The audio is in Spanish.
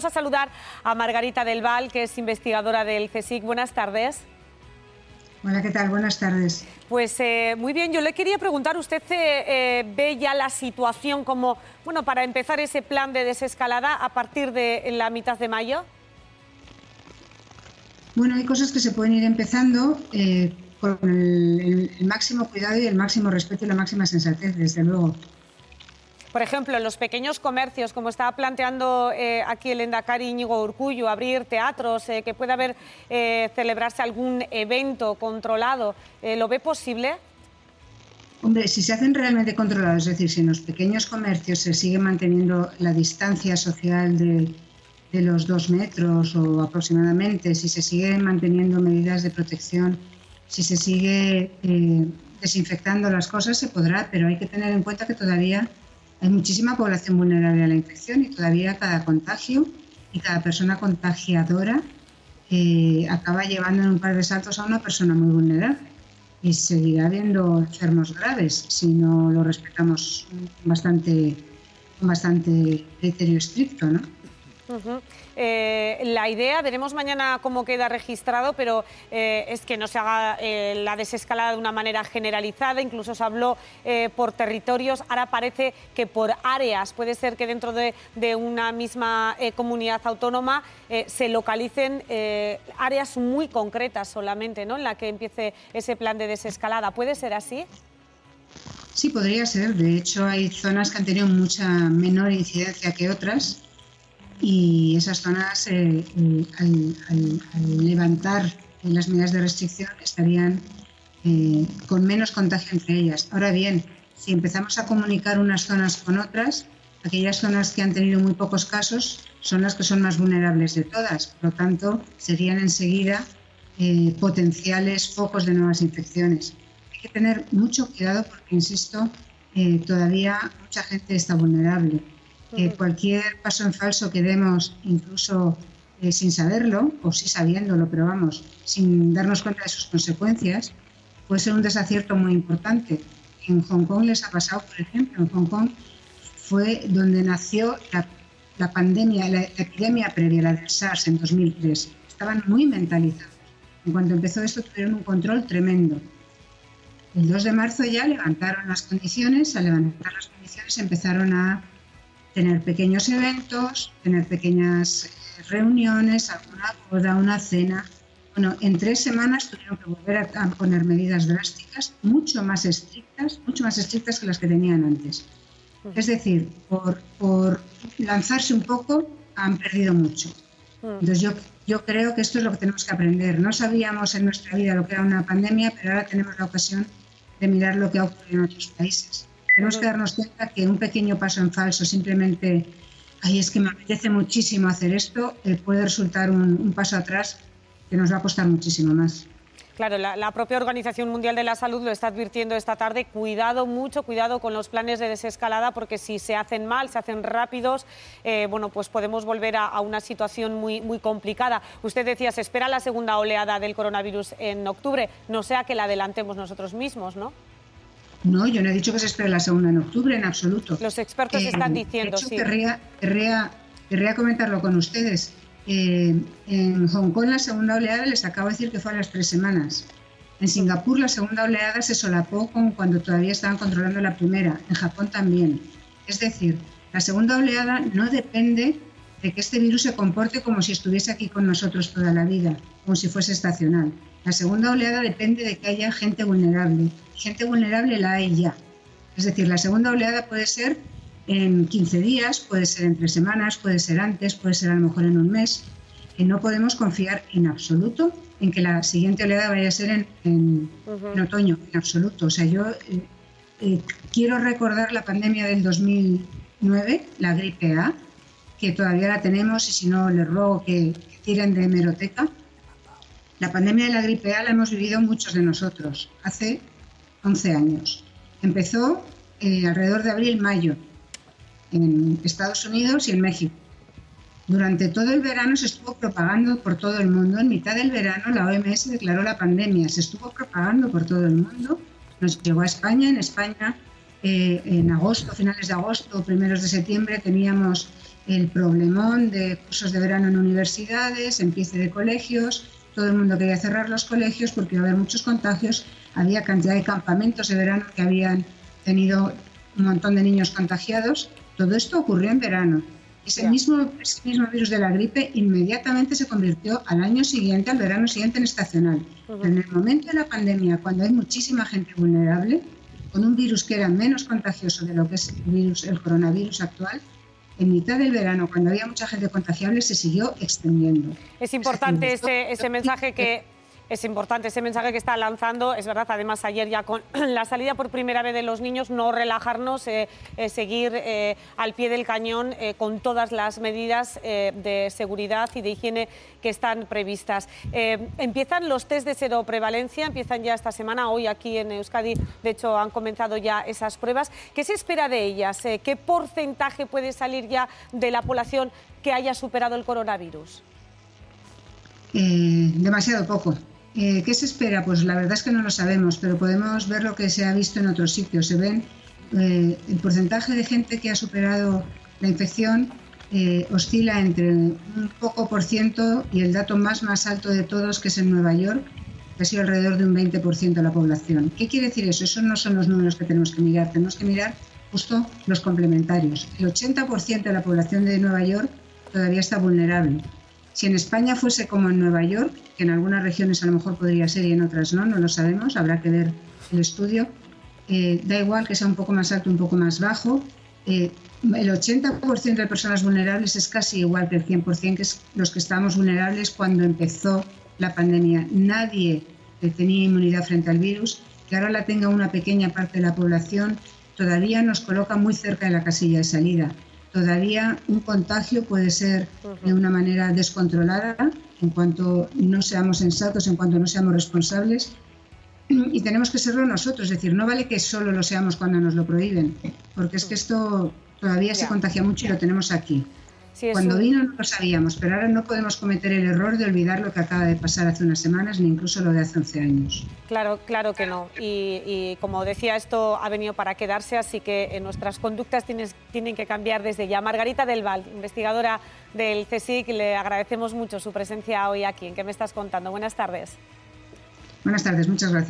Vamos a saludar a Margarita del Val, que es investigadora del CSIC. Buenas tardes. Hola, ¿qué tal? Buenas tardes. Pues muy bien, yo le quería preguntar, ¿usted ve ya la situación como, bueno, para empezar ese plan de desescalada a partir de la mitad de mayo? Bueno, hay cosas que se pueden ir empezando con el máximo cuidado y el máximo respeto y la máxima sensatez, desde luego. Por ejemplo, en los pequeños comercios, como estaba planteando aquí el Lehendakari Íñigo Urkullu, abrir teatros, que pueda celebrarse algún evento controlado, ¿lo ve posible? Hombre, si se hacen realmente controlados, es decir, si en los pequeños comercios se sigue manteniendo la distancia social de los 2 metros o aproximadamente, si se siguen manteniendo medidas de protección, si se sigue desinfectando las cosas, se podrá, pero hay que tener en cuenta que todavía hay muchísima población vulnerable a la infección y todavía cada contagio y cada persona contagiadora acaba llevando en un par de saltos a una persona muy vulnerable. Y seguirá habiendo enfermos graves si no lo respetamos bastante criterio estricto, ¿no? La idea, veremos mañana cómo queda registrado, pero es que no se haga la desescalada de una manera generalizada, incluso se habló por territorios, ahora parece que por áreas, puede ser que dentro de una misma comunidad autónoma se localicen áreas muy concretas solamente, ¿no?, en la que empiece ese plan de desescalada. ¿Puede ser así? Sí, podría ser. De hecho, hay zonas que han tenido mucha menor incidencia que otras. Y esas zonas, al levantar las medidas de restricción, estarían con menos contagio entre ellas. Ahora bien, si empezamos a comunicar unas zonas con otras, aquellas zonas que han tenido muy pocos casos son las que son más vulnerables de todas. Por lo tanto, serían enseguida potenciales focos de nuevas infecciones. Hay que tener mucho cuidado porque, insisto, todavía mucha gente está vulnerable. Cualquier paso en falso que demos, incluso sin saberlo, o sí sabiéndolo, pero vamos, sin darnos cuenta de sus consecuencias, puede ser un desacierto muy importante. En Hong Kong les ha pasado, por ejemplo, en Hong Kong fue donde nació la pandemia, la epidemia previa, la del SARS en 2003. Estaban muy mentalizados. En cuanto empezó esto, tuvieron un control tremendo. El 2 de marzo ya levantaron las condiciones, al levantar las condiciones empezaron a tener pequeños eventos, tener pequeñas reuniones, alguna boda, una cena. Bueno, en 3 semanas tuvieron que volver a poner medidas drásticas, mucho más estrictas que las que tenían antes. Es decir, por lanzarse un poco, han perdido mucho. Entonces yo creo que esto es lo que tenemos que aprender. No sabíamos en nuestra vida lo que era una pandemia, pero ahora tenemos la ocasión de mirar lo que ha ocurrido en otros países. Tenemos que darnos cuenta que un pequeño paso en falso, simplemente, es que me apetece muchísimo hacer esto, puede resultar un paso atrás que nos va a costar muchísimo más. Claro, la propia Organización Mundial de la Salud lo está advirtiendo esta tarde. Mucho cuidado con los planes de desescalada, porque si se hacen mal, se hacen rápidos, bueno, pues podemos volver a una situación muy complicada. Usted decía, se espera la segunda oleada del coronavirus en octubre, no sea que la adelantemos nosotros mismos, ¿no? No, yo no he dicho que se espere la segunda en octubre, en absoluto. Los expertos están diciendo, de hecho, sí. Querría comentarlo con ustedes. En Hong Kong la segunda oleada les acabo de decir que fue a las 3 semanas. En Singapur la segunda oleada se solapó con cuando todavía estaban controlando la primera. En Japón también. Es decir, la segunda oleada no depende de que este virus se comporte como si estuviese aquí con nosotros toda la vida, como si fuese estacional. La segunda oleada depende de que haya gente vulnerable. Gente vulnerable la hay ya. Es decir, la segunda oleada puede ser en 15 días, puede ser en 3 semanas, puede ser antes, puede ser a lo mejor en un mes. No podemos confiar en absoluto en que la siguiente oleada vaya a ser en otoño, en absoluto. O sea, yo quiero recordar la pandemia del 2009, la gripe A, que todavía la tenemos y si no les ruego que tiren de hemeroteca. La pandemia de la gripe A la hemos vivido muchos de nosotros hace 11 años. Empezó alrededor de abril-mayo en Estados Unidos y en México. Durante todo el verano se estuvo propagando por todo el mundo. En mitad del verano la OMS declaró la pandemia. Se estuvo propagando por todo el mundo. Nos llegó a España. En España, en agosto, finales de agosto, primeros de septiembre, teníamos el problemón de cursos de verano en universidades, empiece de colegios. Todo el mundo quería cerrar los colegios porque iba a haber muchos contagios. Había cantidad de campamentos de verano que habían tenido un montón de niños contagiados. Todo esto ocurrió en verano. Ese mismo virus de la gripe inmediatamente se convirtió al año siguiente, al verano siguiente, en estacional. En el momento de la pandemia, cuando hay muchísima gente vulnerable, con un virus que era menos contagioso de lo que es el coronavirus actual, en mitad del verano, cuando había mucha gente contagiable, se siguió extendiendo. Es importante ese mensaje que... Es importante ese mensaje que está lanzando, es verdad, además ayer ya con la salida por primera vez de los niños, no relajarnos, seguir al pie del cañón con todas las medidas de seguridad y de higiene que están previstas. Empiezan los test de seroprevalencia, empiezan ya esta semana, hoy aquí en Euskadi, de hecho han comenzado ya esas pruebas. ¿Qué se espera de ellas? ¿Qué porcentaje puede salir ya de la población que haya superado el coronavirus? Demasiado poco. ¿Qué se espera? Pues la verdad es que no lo sabemos, pero podemos ver lo que se ha visto en otros sitios. Se ven el porcentaje de gente que ha superado la infección oscila entre un poco por ciento y el dato más alto de todos, que es en Nueva York, que ha sido alrededor de un 20% de la población. ¿Qué quiere decir eso? Esos no son los números que tenemos que mirar. Tenemos que mirar justo los complementarios. El 80% de la población de Nueva York todavía está vulnerable. Si en España fuese como en Nueva York, que en algunas regiones a lo mejor podría ser y en otras no lo sabemos, habrá que ver el estudio, da igual que sea un poco más alto, un poco más bajo, el 80% de personas vulnerables es casi igual que el 100%, que es los que estábamos vulnerables cuando empezó la pandemia. Nadie tenía inmunidad frente al virus, que ahora la tenga una pequeña parte de la población, todavía nos coloca muy cerca de la casilla de salida. Todavía un contagio puede ser de una manera descontrolada en cuanto no seamos sensatos, en cuanto no seamos responsables, y tenemos que serlo nosotros. Es decir, no vale que solo lo seamos cuando nos lo prohíben, porque es que esto todavía se contagia mucho y lo tenemos aquí. Sí, cuando vino no lo sabíamos, pero ahora no podemos cometer el error de olvidar lo que acaba de pasar hace unas semanas, ni incluso lo de hace 11 años. Claro que no. Y como decía, esto ha venido para quedarse, así que nuestras conductas tienen que cambiar desde ya. Margarita del Val, investigadora del CSIC, le agradecemos mucho su presencia hoy aquí. ¿En qué me estás contando? Buenas tardes. Buenas tardes, muchas gracias.